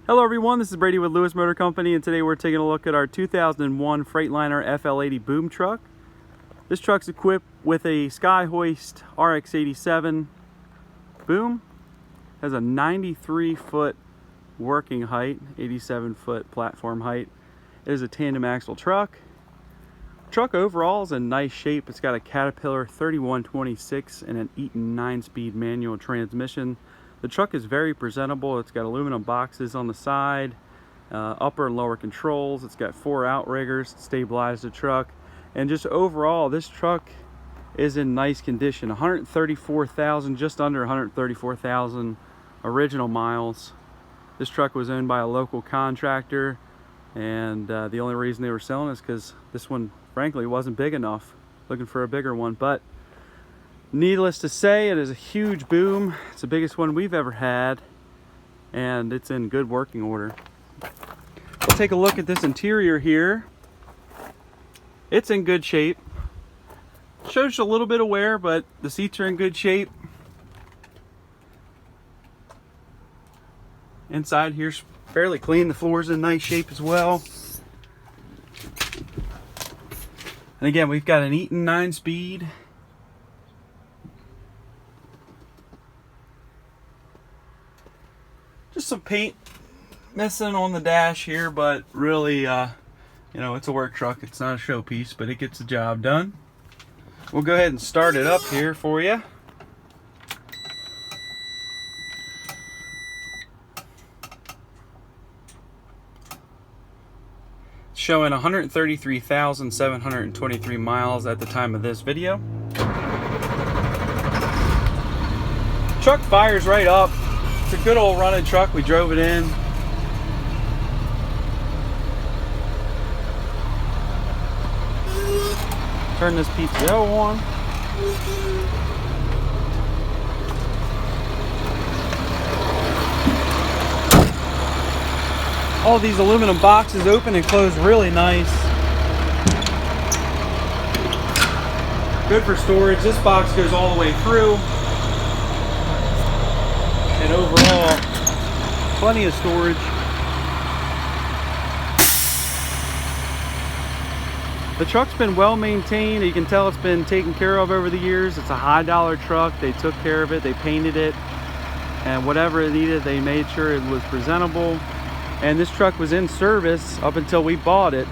Hello everyone, this is Brady with Lewis Motor Company, and today we're taking a look at our 2001 Freightliner FL80 boom truck. This truck's equipped with a Skyhoist RX87 boom. Has a 93-foot working height, 87-foot platform height. It is a tandem axle truck. Truck overall is in nice shape. It's got a Caterpillar 3126 and an Eaton 9-speed manual transmission. The truck is very presentable. It's got aluminum boxes on the side, upper and lower controls. It's got 4 outriggers to stabilize the truck. And just overall, this truck is in nice condition. 134,000, just under 134,000 original miles. This truck was owned by a local contractor, and the only reason they were selling is because this one, frankly, wasn't big enough. Looking for a bigger one, but needless to say, it is a huge boom. It's the biggest one we've ever had, and it's in good working order. We'll take a look at this interior here. It's in good shape. Shows a little bit of wear, but the seats are in good shape. Inside here's fairly clean. The floor's in nice shape as well. And again, we've got an Eaton 9-speed. Just some paint missing on the dash here, but really, you know, it's a work truck. It's not a showpiece, but it gets the job done. We'll go ahead and start it up here for you. It's showing 133,723 miles at the time of this video. Truck fires right up. It's a good old running truck. We drove it in. Turn this PTO on. All these aluminum boxes open and close really nice. Good for storage. This box goes all the way through. And overall, plenty of storage. The truck's been well maintained. You can tell it's been taken care of over the years. It's a high-dollar truck. They took care of it. They painted it, and whatever it needed, they made sure it was presentable. And this truck was in service up until we bought it.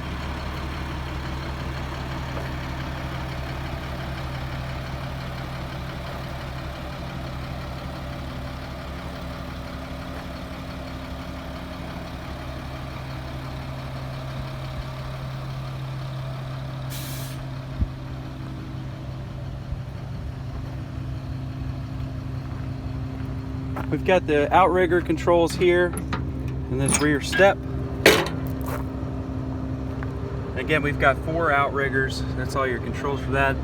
We've got the Outrigger Controls here in this rear step. Again, we've got 4 outriggers. That's all your controls for that.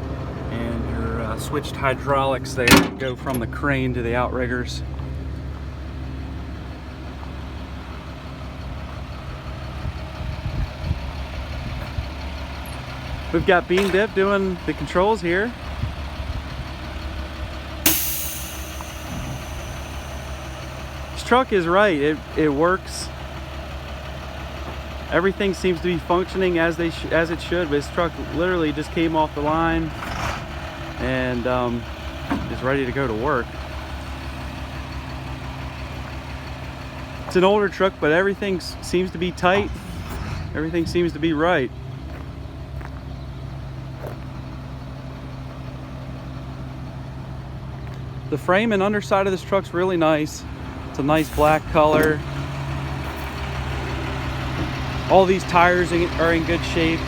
And your switched hydraulics there go from the crane to the outriggers. We've got Bean Dip doing the controls here. Truck is right. It works. Everything seems to be functioning as it should. This truck literally just came off the line and is ready to go to work. It's an older truck, but everything seems to be tight. Everything seems to be right. The frame and underside of this truck's really nice. It's a nice black color. All these tires are in good shape.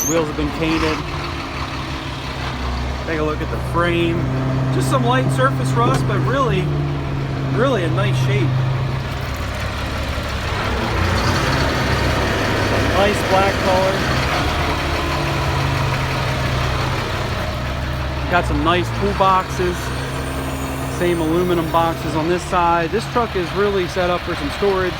Wheels have been painted. Take a look at the frame. Just some light surface rust, but really in nice shape. Nice black color. Got some nice toolboxes. Same aluminum boxes on this side. This truck is really set up for some storage.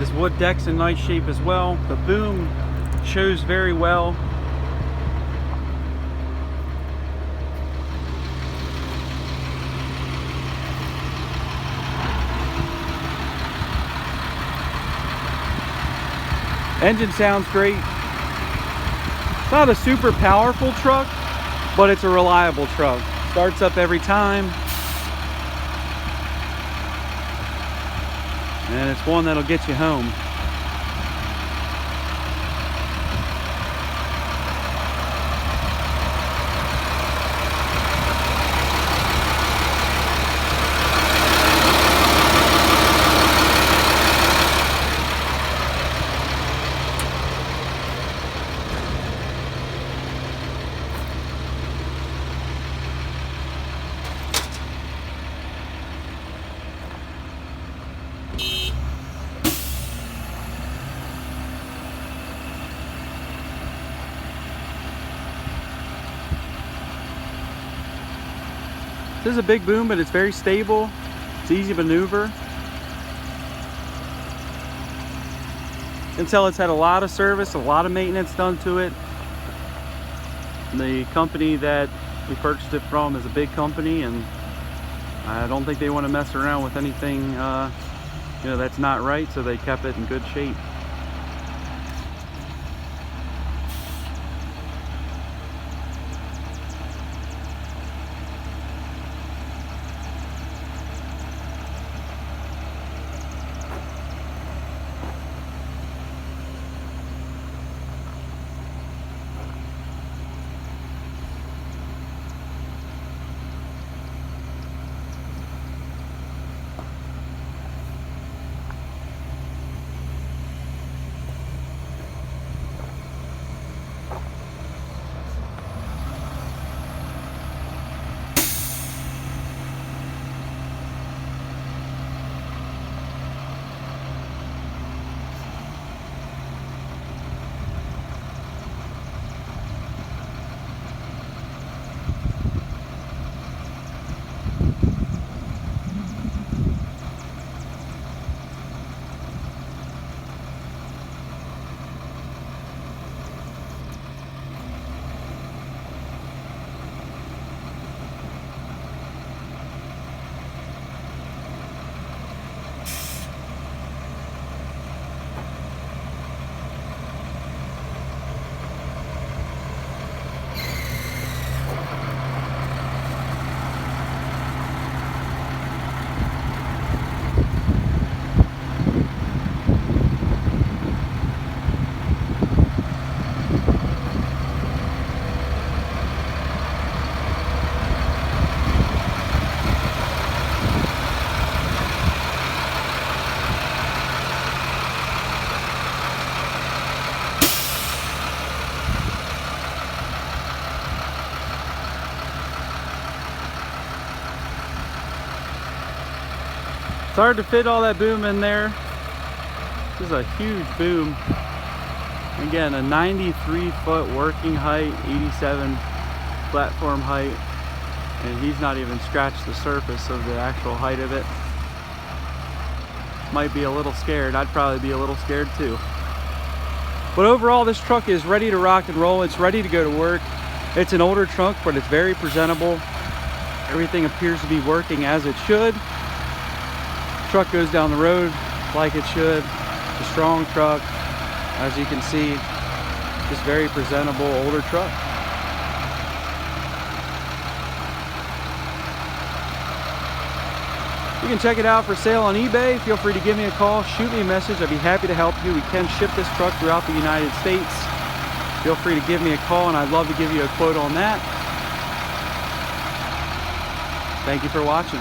This wood deck's in nice shape as well. The boom Shows very well. Engine sounds great. It's not a super powerful truck, but it's a reliable truck. Starts up every time. And it's one that'll get you home. This is a big boom, but it's very stable. It's easy to maneuver. You can tell it's had a lot of service, a lot of maintenance done to it. The company that we purchased it from is a big company, and I don't think they want to mess around with anything that's not right, so they kept it in good shape. It's hard to fit all that boom in there. This is a huge boom. Again, a 93-foot working height, 87 platform height, and he's not even scratched the surface of the actual height of it. Might be a little scared. I'd probably be a little scared too. But overall, this truck is ready to rock and roll. It's ready to go to work. It's an older truck, but it's very presentable. Everything appears to be working as it should. Truck goes down the road like it should. It's a strong truck, as you can see. Just very presentable older truck. You can check it out for sale on eBay. Feel free to give me a call, shoot me a message. I'd be happy to help you. We can ship this truck throughout the United States. Feel free to give me a call, and I'd love to give you a quote on that. Thank you for watching.